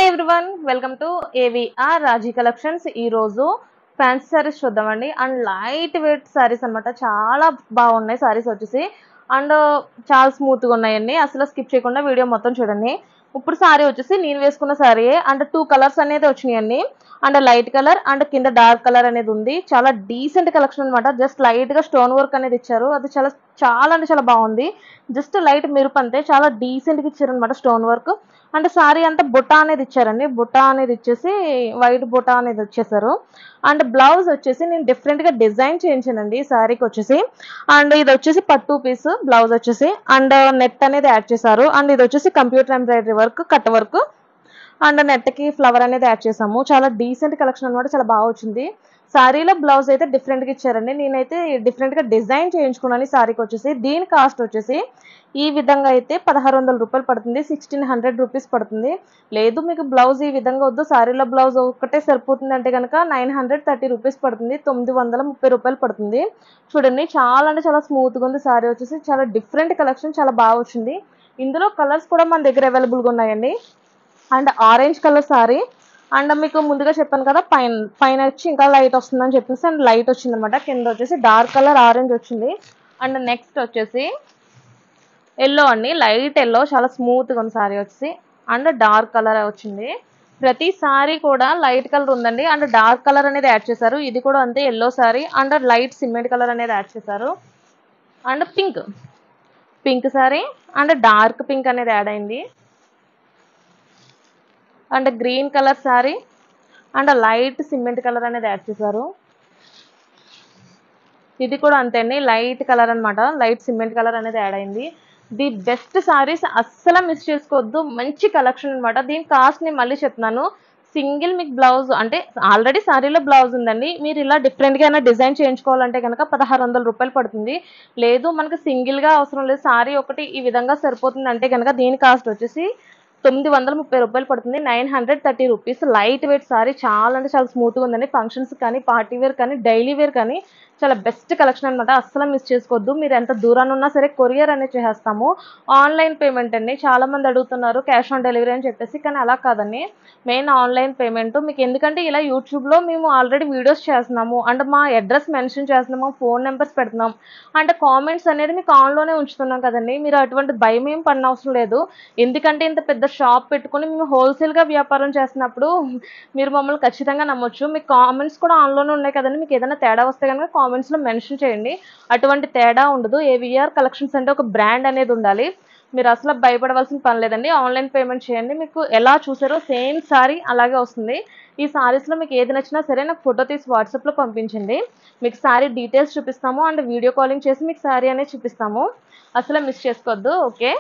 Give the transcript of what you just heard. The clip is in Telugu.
Everyone welcome to AVR Raji collections. ఈ రోజు ఫ్యాన్సీ సారీస్ చూద్దామండి. అండ్ లైట్ వెయిట్ సారీస్ అన్నమాట. చాలా బాగున్నాయి సారీస్ వచ్చేసి. అండ్ చాలా స్మూత్ గా ఉన్నాయండి. అసలు స్కిప్ చేయకుండా వీడియో మొత్తం చూడండి. ఇప్పుడు సారీ వచ్చేసి నేను వేసుకున్న సారీ అండ్ 2 కలర్స్ అనేది వచ్చినాయండి. అండ్ లైట్ కలర్ అండ్ కింద డార్క్ కలర్ అనేది ఉంది. చాలా డీసెంట్ కలెక్షన్ అనమాట. జస్ట్ లైట్ గా స్టోన్ వర్క్ అనేది ఇచ్చారు. అది చాలా చాలా అంటే చాలా బాగుంది. జస్ట్ లైట్ మెరుపు అంతే, చాలా డీసెంట్ గా ఇచ్చారు అనమాట స్టోన్ వర్క్. అంటే సారీ అంతా బుట్ట అనేది ఇచ్చారండి. బుట్ట అనేది ఇచ్చేసి వైట్ బుట్ట అనేది వచ్చేసారు. అండ్ బ్లౌజ్ వచ్చేసి నేను డిఫరెంట్ గా డిజైన్ చేయించానండి సారీకి వచ్చేసి. అండ్ ఇది వచ్చేసి పట్టు పీస్ బ్లౌజ్ వచ్చేసి. అండ్ నెట్ అనేది యాడ్ చేశారు. అండ్ ఇది వచ్చేసి computer embroidery work, cut work. And net కి ఫ్లవర్ అనేది యాడ్ చేసాము. చాలా డీసెంట్ కలెక్షన్ అనమాట. చాలా బాగా వచ్చింది. సారీలో బ్లౌజ్ అయితే డిఫరెంట్ గా ఇచ్చారండి. నేనైతే డిఫరెంట్ గా డిజైన్ చేయించుకున్నాను ఈ సారీకి వచ్చేసి. దీని కాస్ట్ వచ్చేసి ఈ విధంగా అయితే 1600 రూపాయలు పడుతుంది. 1600 రూపీస్ పడుతుంది. లేదు మీకు బ్లౌజ్ ఈ విధంగా వద్దు, సారీలో బ్లౌజ్ ఒకటే సరిపోతుంది అంటే కనుక 930 రూపీస్ పడుతుంది. 930 రూపాయలు పడుతుంది. చూడండి చాలా అంటే చాలా స్మూత్ గా ఉంది సారీ వచ్చేసి. చాలా డిఫరెంట్ కలెక్షన్, చాలా బాగా వచ్చింది. ఇందులో కలర్స్ కూడా మన దగ్గర అవైలబుల్ గా ఉన్నాయండి. And orange colour sorry. And మీకు ముందుగా చెప్పాను కదా పైన పైన వచ్చి ఇంకా లైట్ వస్తుందని చెప్పేసి అండ్ లైట్ వచ్చింది అనమాట. కింద వచ్చేసి డార్క్ కలర్ ఆరెంజ్ వచ్చింది. అండ్ నెక్స్ట్ వచ్చేసి ఎల్లో అండి, లైట్ ఎల్లో. చాలా స్మూత్ గా ఉంది సారీ వచ్చేసి. అండ్ డార్క్ కలర్ వచ్చింది. ప్రతి సారీ కూడా లైట్ కలర్ ఉందండి. అండ్ డార్క్ కలర్ అనేది యాడ్ చేశారు. ఇది కూడా అంతే yellow sorry. And light cement colour అనేది యాడ్ చేశారు. And pink sorry. And dark pink అనేది యాడ్ అయింది. And green colour sorry. And light cement colour అనేది యాడ్ చేశారు. ఇది కూడా అంతే అండి, లైట్ కలర్ అనమాట. లైట్ సిమెంట్ కలర్ అనేది యాడ్ అయింది. ది బెస్ట్ సారీస్, అస్సలు మిస్ చేసుకోవద్దు. మంచి కలెక్షన్ అనమాట. దీని కాస్ట్ నేను మళ్ళీ చెప్తున్నాను. సింగిల్ మీకు బ్లౌజ్ అంటే ఆల్రెడీ సారీలో బ్లౌజ్ ఉందండి. మీరు ఇలా డిఫరెంట్గా అయినా డిజైన్ చేయించుకోవాలంటే కనుక 1600 రూపాయలు పడుతుంది. లేదు మనకు సింగిల్గా అవసరం లేదు, సారీ ఒకటి ఈ విధంగా సరిపోతుంది అంటే కనుక దీని కాస్ట్ వచ్చేసి 930 రూపాయలు పడుతుంది. 930 రూపీస్. Light weight sorry. చాలా అంటే చాలా స్మూత్గా ఉందండి. ఫంక్షన్స్ కానీ, పార్టీ వేర్ కానీ, డైలీ వేర్ కానీ చాలా బెస్ట్ కలెక్షన్ అనమాట. అస్సలు మిస్ చేసుకోవద్దు. మీరు ఎంత దూరాన్ని ఉన్నా సరే కొరియర్ అనేది చేసేస్తాము. ఆన్లైన్ పేమెంట్ అండి. చాలా మంది అడుగుతున్నారు క్యాష్ ఆన్ డెలివరీ అని చెప్పేసి, కానీ అలా కాదండి, మెయిన్ ఆన్లైన్ పేమెంట్. మీకు ఎందుకంటే ఇలా యూట్యూబ్లో మేము ఆల్రెడీ వీడియోస్ చేస్తున్నాము. అండ్ మా అడ్రస్ మెన్షన్ చేస్తున్నాము, ఫోన్ నెంబర్స్ పెడుతున్నాం. అంటే కామెంట్స్ అనేది మీకు ఆన్లోనే ఉంచుతున్నాం కదండి. మీరు అటువంటి భయం ఏం పడిన అవసరం లేదు. ఎందుకంటే ఇంత పెద్ద షాప్ పెట్టుకుని మేము హోల్సేల్గా వ్యాపారం చేస్తున్నప్పుడు మీరు మమ్మల్ని ఖచ్చితంగా నమ్మొచ్చు. మీకు కామెంట్స్ కూడా ఆన్లోనే ఉన్నాయి కదండి. మీకు ఏదైనా తేడా వస్తే కనుక కామెంట్స్లో మెన్షన్ చేయండి. అటువంటి తేడా ఉండదు. ఏవిఆర్ కలెక్షన్స్ అంటే ఒక బ్రాండ్ అనేది ఉండాలి. మీరు అసలు భయపడవలసిన పని లేదండి. ఆన్లైన్ పేమెంట్ చేయండి. మీకు ఎలా చూసారో సేమ్ సారీ అలాగే వస్తుంది. ఈ సారీస్లో మీకు ఏది నచ్చినా సరే నాకు ఫోటో తీసి వాట్సాప్లో పంపించండి. మీకు సారీ డీటెయిల్స్ చూపిస్తాము. అండ్ వీడియో కాలింగ్ చేసి మీకు సారీ అనేది చూపిస్తాము. అసలు మిస్ చేసుకోవద్దు. ఓకే.